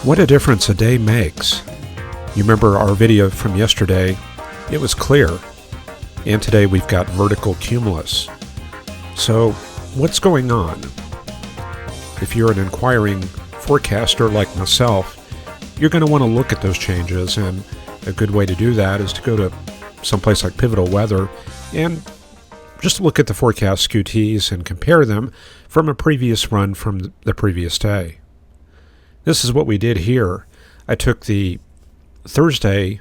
What a difference a day makes. You remember our video from yesterday, it was clear, and today we've got vertical cumulus. So what's going on? If you're an inquiring forecaster like myself, you're going to want to look at those changes, and a good way to do that is to go to someplace like Pivotal Weather and just look at the forecast skew-ts and compare them from a previous run from the previous day. This is what we did here. I took the Thursday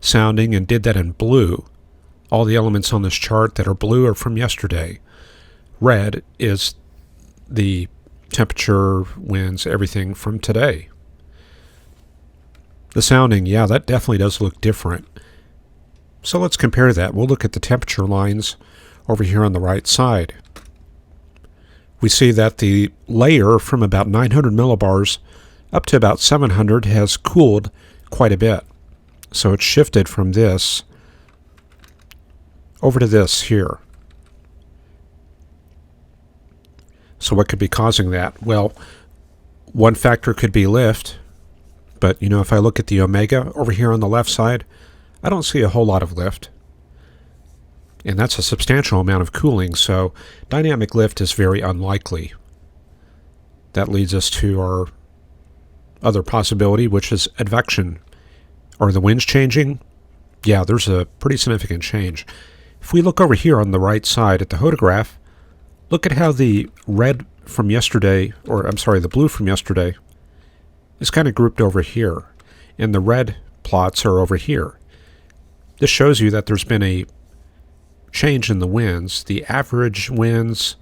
sounding and did that in blue. All the elements on this chart that are blue are from yesterday. Red is the temperature, winds, everything from today. The sounding, yeah, that definitely does look different. So let's compare that. We'll look at the temperature lines over here on the right side. We see that the layer from about 900 millibars up to about 700 has cooled quite a bit. So it's shifted from this over to this here. So what could be causing that? Well, one factor could be lift, but if I look at the omega over here on the left side, I don't see a whole lot of lift. And that's a substantial amount of cooling, so dynamic lift is very unlikely. That leads us to our other possibility, which is advection. Are the winds changing? Yeah, there's a pretty significant change. If we look over here on the right side at the photograph, look at how the red from yesterday, the blue from yesterday, is kind of grouped over here, and the red plots are over here. This shows you that there's been a change in the winds. The average winds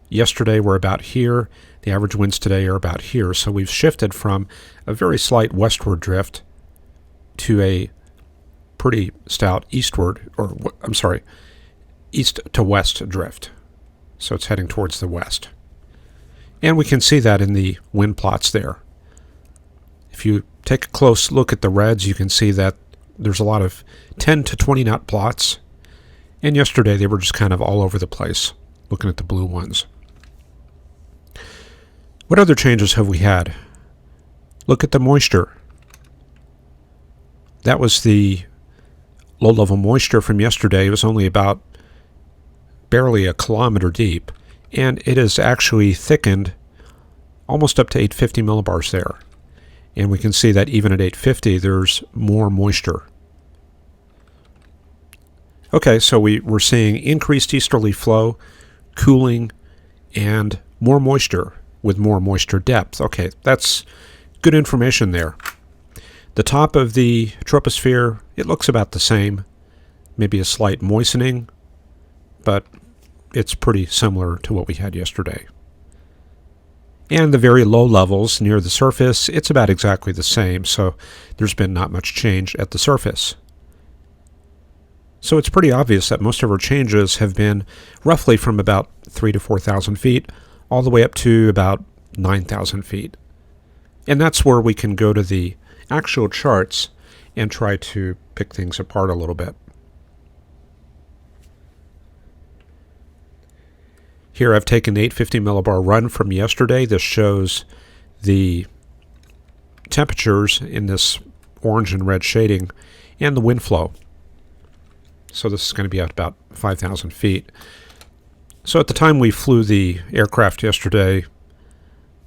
yesterday were about here. The average winds today are about here. So we've shifted from a very slight westward drift to a pretty stout east to west drift. So it's heading towards the west. And we can see that in the wind plots there. If you take a close look at the reds, you can see that there's a lot of 10 to 20 knot plots. And yesterday they were just kind of all over the place, looking at the blue ones. What other changes have we had? Look at the moisture. That was the low-level moisture from yesterday. It was only about barely a kilometer deep, and it has actually thickened almost up to 850 millibars there. And we can see that even at 850, there's more moisture. Okay, so we're seeing increased easterly flow, cooling, and more moisture with more moisture depth. Okay, that's good information there. The top of the troposphere, it looks about the same. Maybe a slight moistening, but it's pretty similar to what we had yesterday. And the very low levels near the surface, it's about exactly the same, so there's been not much change at the surface. So it's pretty obvious that most of our changes have been roughly from about 3,000 to 4,000 feet all the way up to about 9,000 feet. And that's where we can go to the actual charts and try to pick things apart a little bit. Here I've taken the 850 millibar run from yesterday. This shows the temperatures in this orange and red shading and the wind flow. So this is going to be at about 5,000 feet. So at the time we flew the aircraft yesterday,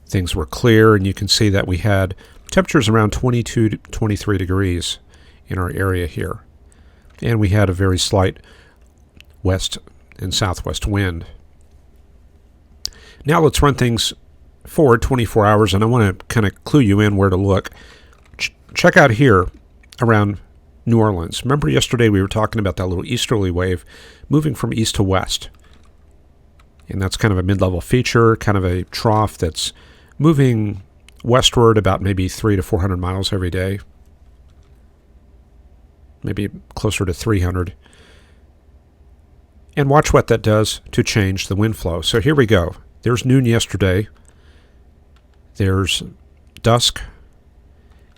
things were clear, and you can see that we had temperatures around 22 to 23 degrees in our area here. And we had a very slight west and southwest wind. Now let's run things forward 24 hours, and I want to kind of clue you in where to look. Check out here around New Orleans. Remember yesterday we were talking about that little easterly wave moving from east to west. And that's kind of a mid-level feature, kind of a trough that's moving westward about maybe 300 to 400 miles every day. Maybe closer to 300. And watch what that does to change the wind flow. So here we go. There's noon yesterday. There's dusk.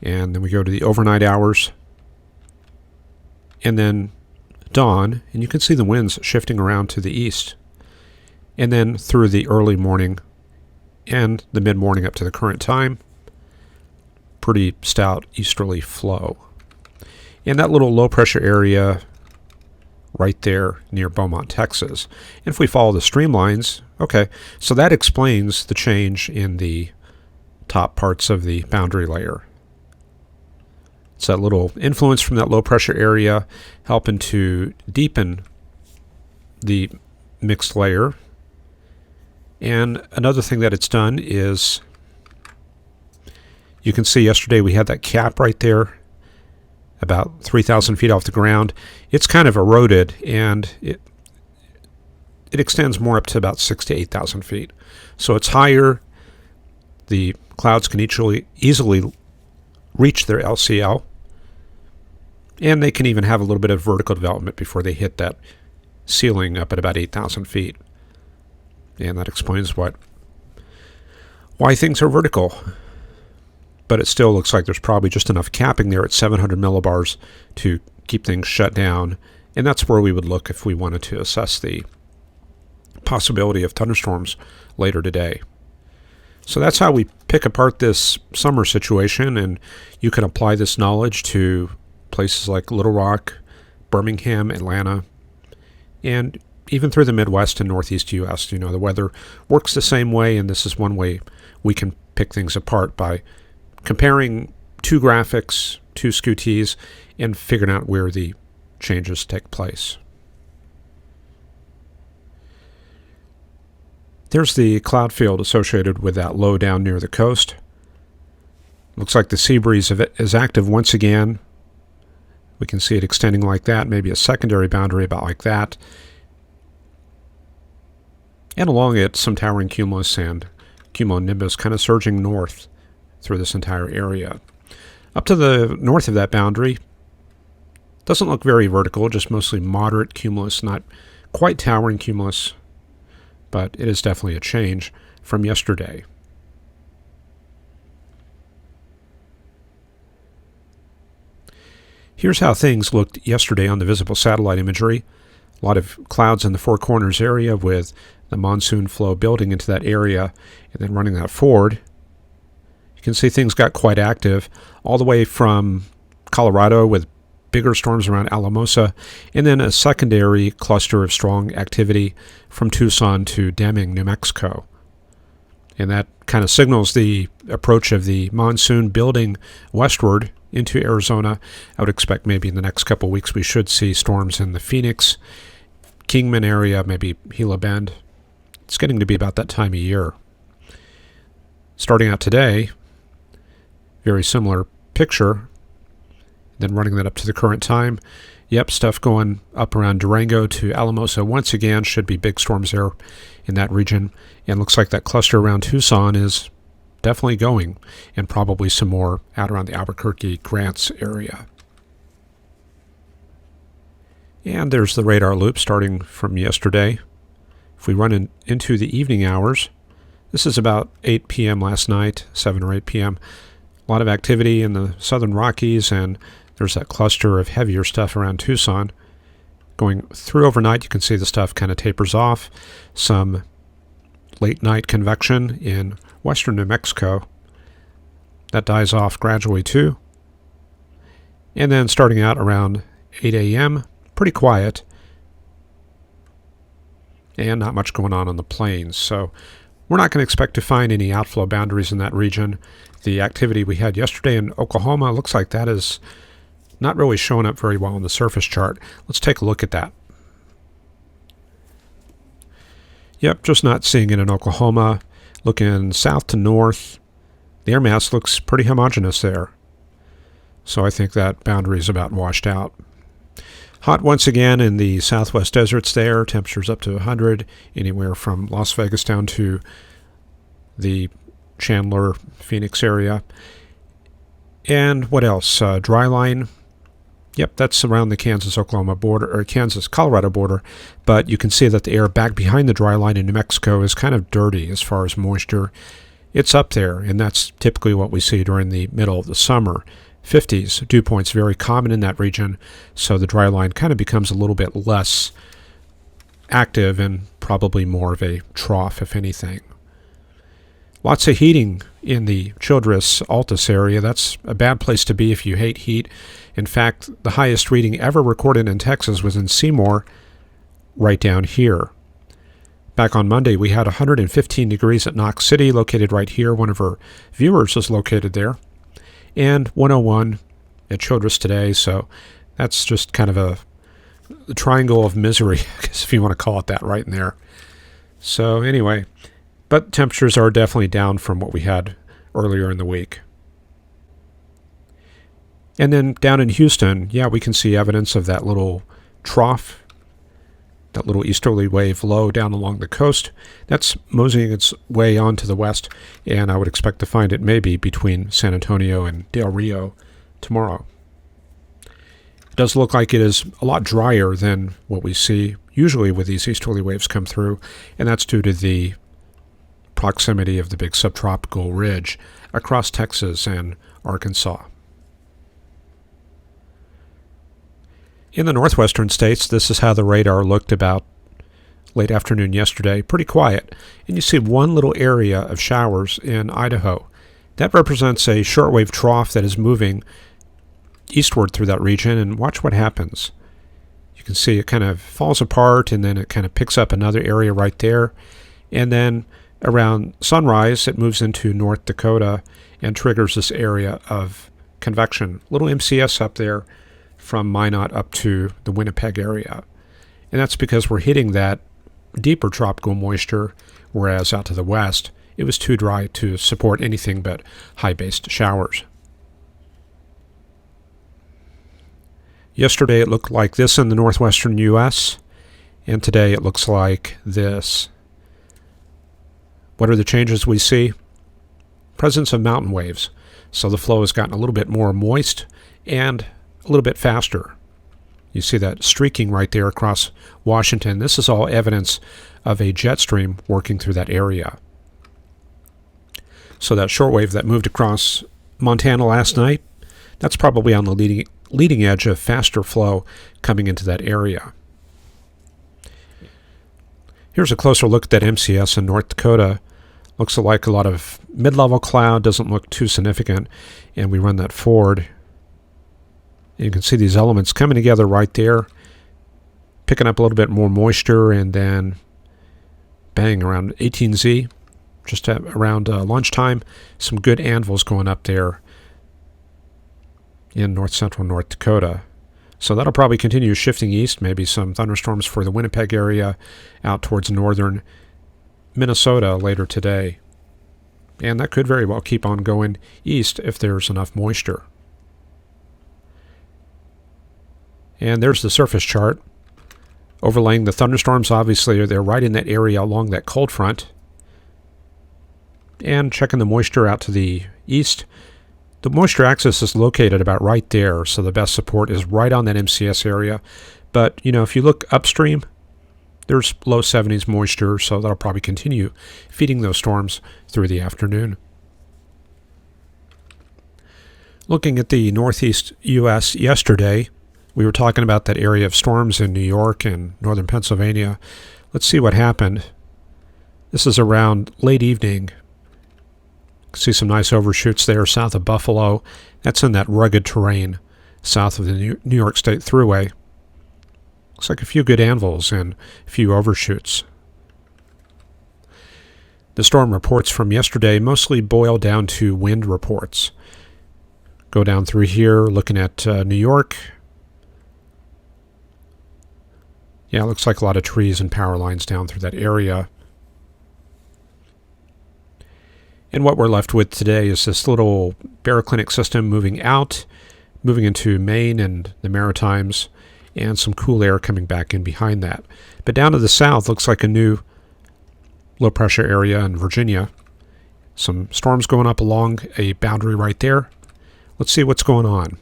And then we go to the overnight hours. And then dawn. And you can see the winds shifting around to the east. And then through the early morning and the mid-morning up to the current time. pretty stout easterly flow. And that little low pressure area right there near Beaumont, Texas. And if we follow the streamlines, okay, so that explains the change in the top parts of the boundary layer. It's that little influence from that low pressure area helping to deepen the mixed layer. And another thing that it's done is, you can see yesterday we had that cap right there about 3,000 feet off the ground. It's kind of eroded, and it extends more up to about 6,000 to 8,000 feet. So it's higher. The clouds can easily reach their LCL, and they can even have a little bit of vertical development before they hit that ceiling up at about 8,000 feet. And that explains why things are vertical. But it still looks like there's probably just enough capping there at 700 millibars to keep things shut down. And that's where we would look if we wanted to assess the possibility of thunderstorms later today. So that's how we pick apart this summer situation, and you can apply this knowledge to places like Little Rock, Birmingham, Atlanta, and even through the Midwest and Northeast U.S. You know, the weather works the same way, and this is one way we can pick things apart by comparing two graphics, two skew-ts, and figuring out where the changes take place. There's the cloud field associated with that low down near the coast. Looks like the sea breeze is active once again. We can see it extending like that, maybe a secondary boundary about like that. And along it, some towering cumulus and cumulonimbus kind of surging north through this entire area. Up to the north of that boundary, doesn't look very vertical, just mostly moderate cumulus, not quite towering cumulus, but it is definitely a change from yesterday. Here's how things looked yesterday on the visible satellite imagery. A lot of clouds in the Four Corners area with the monsoon flow building into that area and then running that forward. You can see things got quite active all the way from Colorado with bigger storms around Alamosa, and then a secondary cluster of strong activity from Tucson to Deming, New Mexico. And that kind of signals the approach of the monsoon building westward into Arizona. I would expect maybe in the next couple of weeks we should see storms in the Phoenix, Kingman area, maybe Gila Bend. It's getting to be about that time of year. Starting out today, very similar picture, then running that up to the current time. Yep, stuff going up around Durango to Alamosa once again. Should be big storms there in that region. And looks like that cluster around Tucson is definitely going, and probably some more out around the Albuquerque, Grants area. And there's the radar loop starting from yesterday. If we run into the evening hours, this is about 8 p.m. last night, 7 or 8 p.m. A lot of activity in the southern Rockies, and there's that cluster of heavier stuff around Tucson. Going through overnight, you can see the stuff kind of tapers off. Some late night convection in western New Mexico. That dies off gradually too. And then starting out around 8 a.m., pretty quiet. And not much going on the plains. So we're not going to expect to find any outflow boundaries in that region. The activity we had yesterday in Oklahoma looks like that is not really showing up very well on the surface chart. Let's take a look at that. Yep, just not seeing it in Oklahoma. Looking south to north, the air mass looks pretty homogeneous there. So I think that boundary is about washed out. Hot once again in the southwest deserts there. Temperatures up to 100, anywhere from Las Vegas down to the Chandler, Phoenix area. And what else? Dry line. Yep, that's around the Kansas-Oklahoma border, or Kansas-Colorado border. But you can see that the air back behind the dry line in New Mexico is kind of dirty as far as moisture. It's up there, and that's typically what we see during the middle of the summer. 50s, dew points very common in that region, so the dry line kind of becomes a little bit less active and probably more of a trough, if anything. Lots of heating in the Childress Altus area. That's a bad place to be if you hate heat. In fact, the highest reading ever recorded in Texas was in Seymour, right down here. Back on Monday, we had 115 degrees at Knox City, located right here. One of our viewers is located there. And 101 at Childress today, so that's just kind of a triangle of misery, I guess if you want to call it that, right in there. So anyway, but temperatures are definitely down from what we had earlier in the week. And then down in Houston, yeah, we can see evidence of that little trough, that little easterly wave low down along the coast. That's moseying its way on to the west, and I would expect to find it maybe between San Antonio and Del Rio tomorrow. It does look like it is a lot drier than what we see usually with these easterly waves come through, and that's due to the proximity of the big subtropical ridge across Texas and Arkansas. In the northwestern states, this is how the radar looked about late afternoon yesterday. Pretty quiet. And you see one little area of showers in Idaho. That represents a shortwave trough that is moving eastward through that region, and watch what happens. You can see it kind of falls apart, and then it kind of picks up another area right there. And then around sunrise, it moves into North Dakota and triggers this area of convection. Little MCS up there from Minot up to the Winnipeg area. And that's because we're hitting that deeper tropical moisture, whereas out to the west, it was too dry to support anything but high-based showers. Yesterday it looked like this in the northwestern U.S., and today it looks like this. What are the changes we see? Presence of mountain waves. So the flow has gotten a little bit more moist and a little bit faster. You see that streaking right there across Washington. This is all evidence of a jet stream working through that area. So that shortwave that moved across Montana last night, that's probably on the leading edge of faster flow coming into that area. Here's a closer look at that MCS in North Dakota. Looks like a lot of mid-level cloud, doesn't look too significant, and we run that forward. You can see these elements coming together right there, picking up a little bit more moisture, and then bang, around 18Z, just around lunchtime, some good anvils going up there in north-central North Dakota. So that'll probably continue shifting east, maybe some thunderstorms for the Winnipeg area out towards northern Minnesota later today. And that could very well keep on going east if there's enough moisture. And there's the surface chart overlaying the thunderstorms. Obviously, they're right in that area along that cold front. And checking the moisture out to the east. The moisture axis is located about right there, so the best support is right on that MCS area. But, you know, if you look upstream, there's low 70s moisture, so that'll probably continue feeding those storms through the afternoon. Looking at the northeast U.S. yesterday, we were talking about that area of storms in New York and northern Pennsylvania. Let's see what happened. This is around late evening. See some nice overshoots there south of Buffalo. That's in that rugged terrain south of the New York State Thruway. Looks like a few good anvils and a few overshoots. The storm reports from yesterday mostly boil down to wind reports. Go down through here looking at New York. Yeah, it looks like a lot of trees and power lines down through that area. And what we're left with today is this little baroclinic system moving out, moving into Maine and the Maritimes, and some cool air coming back in behind that. But down to the south looks like a new low-pressure area in Virginia. Some storms going up along a boundary right there. Let's see what's going on.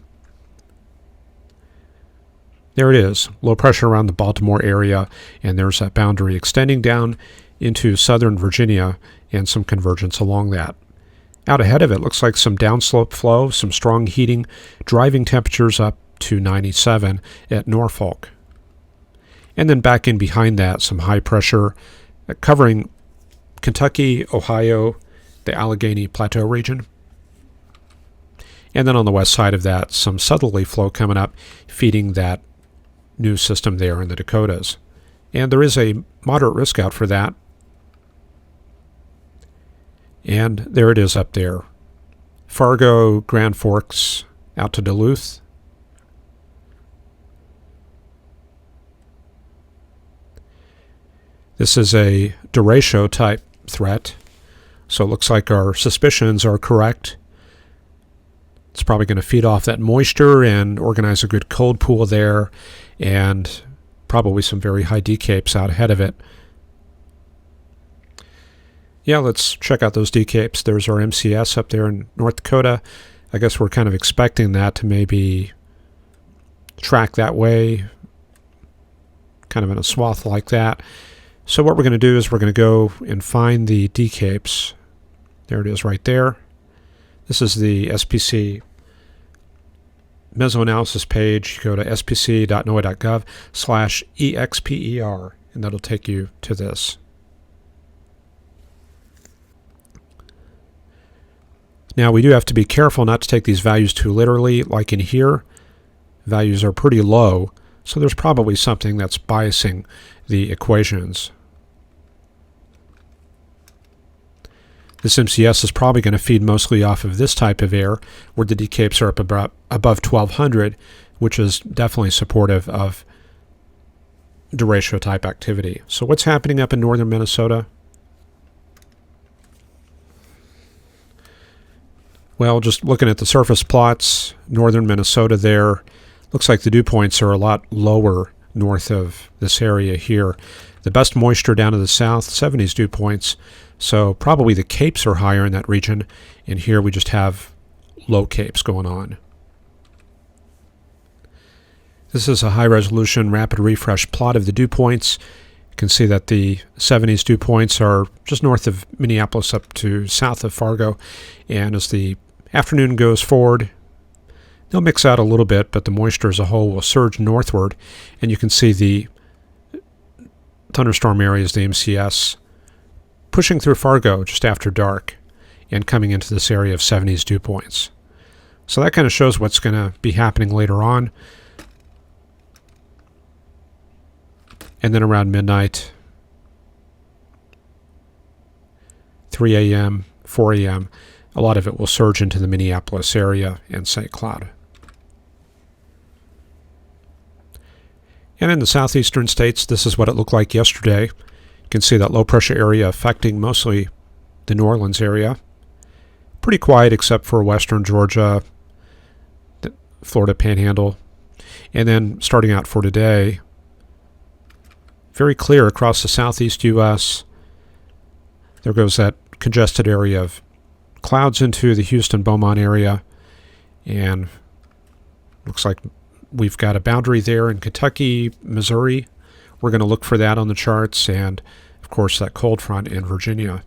There it is, low pressure around the Baltimore area, and there's that boundary extending down into southern Virginia and some convergence along that. Out ahead of it looks like some downslope flow, some strong heating, driving temperatures up to 97 at Norfolk. And then back in behind that, some high pressure covering Kentucky, Ohio, the Allegheny Plateau region. And then on the west side of that, some southerly flow coming up, feeding that new system there in the Dakotas. And there is a moderate risk out for that. And there it is up there. Fargo, Grand Forks, out to Duluth. This is a derecho type threat. So it looks like our suspicions are correct. It's probably going to feed off that moisture and organize a good cold pool there, and probably some very high decapes out ahead of it. Yeah, let's check out those decapes. There's our MCS up there in North Dakota. I guess we're kind of expecting that to maybe track that way, kind of in a swath like that. So what we're going to do is we're going to go and find the decapes. There it is right there. This is the SPC mesoanalysis page. You go to spc.noaa.gov/exper, and that'll take you to this. Now, we do have to be careful not to take these values too literally. Like in here, values are pretty low, so there's probably something that's biasing the equations. This MCS is probably going to feed mostly off of this type of air, where the decapes are up above 1200, which is definitely supportive of derecho type activity. So what's happening up in northern Minnesota? Well, just looking at the surface plots, northern Minnesota there, looks like the dew points are a lot lower north of this area here. The best moisture down to the south, 70s dew points. So probably the capes are higher in that region, and here we just have low capes going on. This is a high-resolution rapid refresh plot of the dew points. You can see that the 70s dew points are just north of Minneapolis up to south of Fargo, and as the afternoon goes forward, they'll mix out a little bit, but the moisture as a whole will surge northward, and you can see the thunderstorm areas, the MCS, pushing through Fargo just after dark and coming into this area of 70s dew points. So that kind of shows what's going to be happening later on. And then around midnight, 3 a.m., 4 a.m., a lot of it will surge into the Minneapolis area and St. Cloud. And in the southeastern states, this is what it looked like yesterday. You can see that low pressure area affecting mostly the New Orleans area. Pretty quiet except for western Georgia, the Florida Panhandle. And then starting out for today, very clear across the southeast U.S. There goes that congested area of clouds into the Houston-Beaumont area. And looks like we've got a boundary there in Kentucky, Missouri. We're going to look for that on the charts, and of course that cold front in Virginia.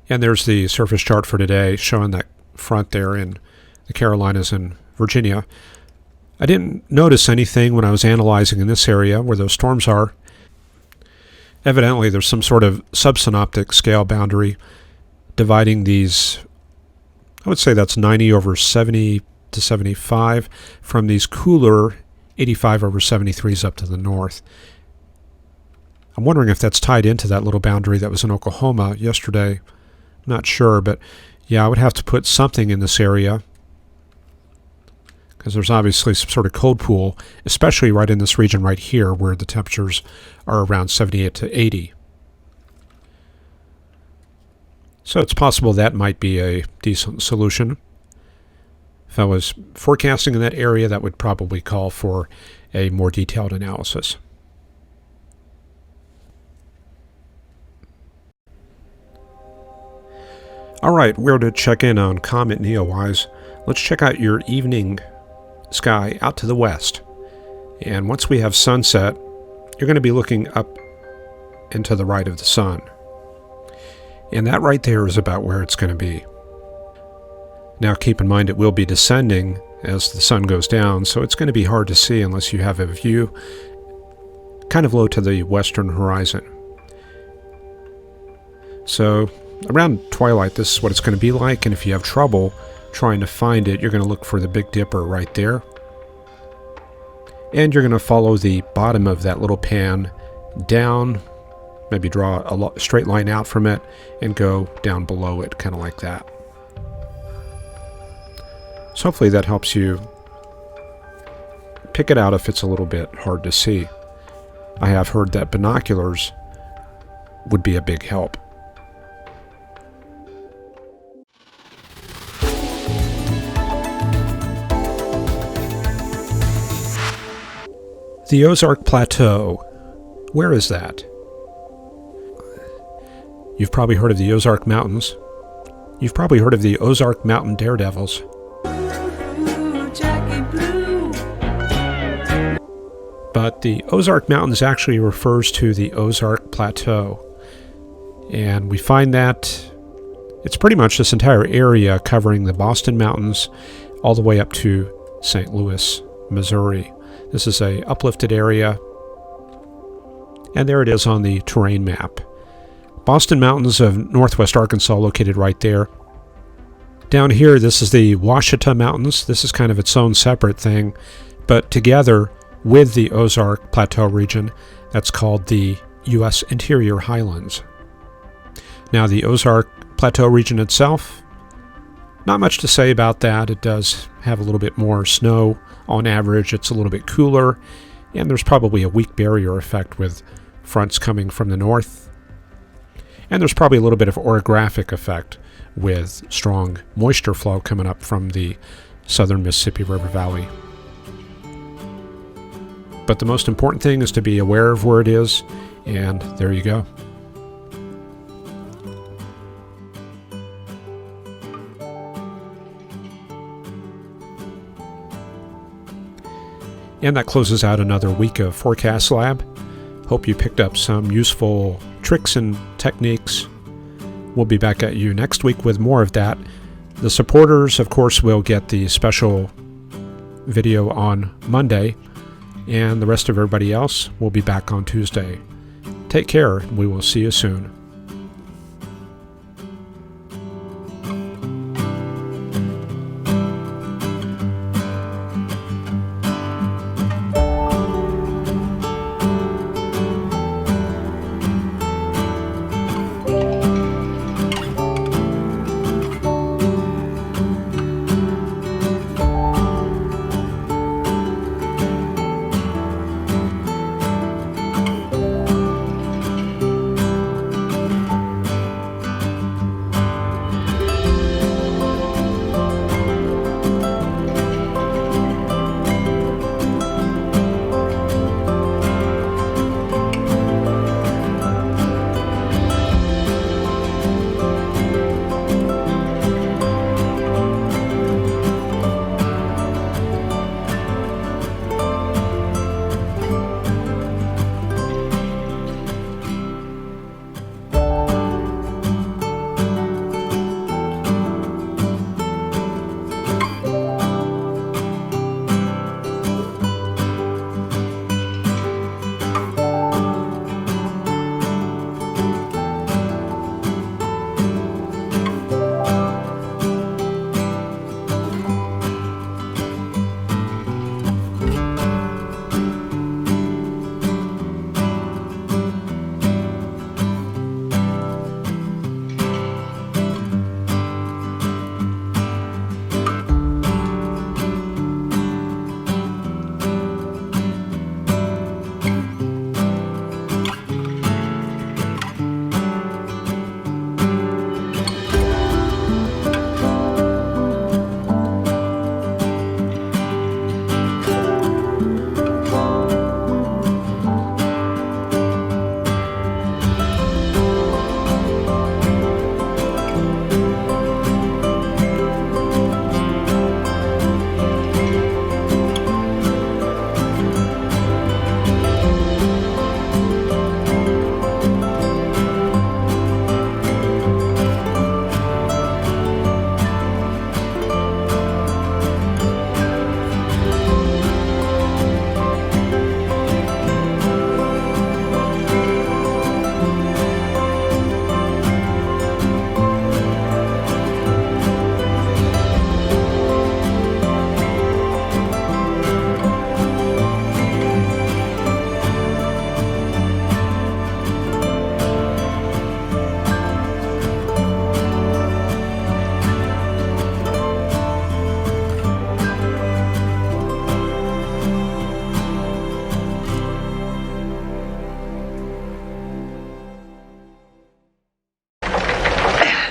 And there's the surface chart for today showing that front there in the Carolinas and Virginia. I didn't notice anything when I was analyzing in this area where those storms are. Evidently there's some sort of subsynoptic scale boundary dividing these. I would say that's 90 over 70 to 75 from these cooler 85 over 73s up to the north. I'm wondering if that's tied into that little boundary that was in Oklahoma yesterday. I'm not sure, but yeah, I would have to put something in this area because there's obviously some sort of cold pool, especially right in this region right here where the temperatures are around 78 to 80. So it's possible that might be a decent solution. If I was forecasting in that area, that would probably call for a more detailed analysis. All right, we're to check in on Comet Neowise. Let's check out your evening sky out to the west. And once we have sunset, you're going to be looking up and to the right of the sun. And that right there is about where it's going to be. Now keep in mind it will be descending as the sun goes down, so it's going to be hard to see unless you have a view kind of low to the western horizon. So around twilight, this is what it's going to be like, and if you have trouble trying to find it, you're going to look for the Big Dipper right there. And you're going to follow the bottom of that little pan down, maybe draw a straight line out from it, and go down below it, kind of like that. So hopefully that helps you pick it out if it's a little bit hard to see. I have heard that binoculars would be a big help. The Ozark Plateau. Where is that? You've probably heard of the Ozark Mountains. You've probably heard of the Ozark Mountain Daredevils. But the Ozark Mountains actually refers to the Ozark Plateau. And we find that it's pretty much this entire area covering the Boston Mountains all the way up to St. Louis, Missouri. This is a uplifted area, and there it is on the terrain map. Boston Mountains of northwest Arkansas located right there. Down here, this is the Ouachita Mountains. This is kind of its own separate thing, but together with the Ozark Plateau region, that's called the U.S. Interior Highlands. Now, the Ozark Plateau region itself, not much to say about that. It does have a little bit more snow. On average, it's a little bit cooler, and there's probably a weak barrier effect with fronts coming from the north. And there's probably a little bit of orographic effect with strong moisture flow coming up from the southern Mississippi River Valley. But the most important thing is to be aware of where it is, and there you go. And that closes out another week of Forecast Lab. Hope you picked up some useful tricks and techniques. We'll be back at you next week with more of that. The supporters, of course, will get the special video on Monday, and the rest of everybody else will be back on Tuesday. Take care. We will see you soon.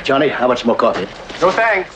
Johnny, how much more coffee? No thanks.